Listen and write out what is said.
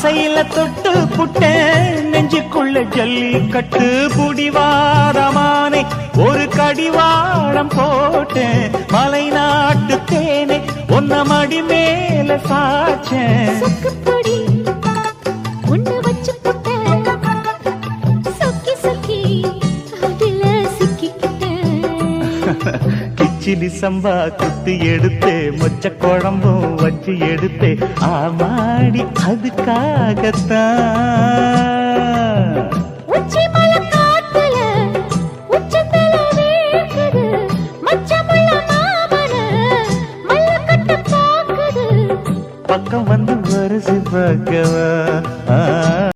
ஆசையில தொட்டு புட்டேன் நெஞ்சுக்குள்ள ஜல்லிக்கட்டு புடிவாரமானே ஒரு கடிவாளம் போட்டேன் மலை நாட்டு தேனே ஒன்ன மடி மேல சாச்சேன் கிச்சிலி சம்பா குத்தி எடுத்தே மொச்ச குழம்பும் வச்சு எடுத்தே ஆமாடி அதுக்காகத்தான் பக்கம் வந்து வருசி பக்கவா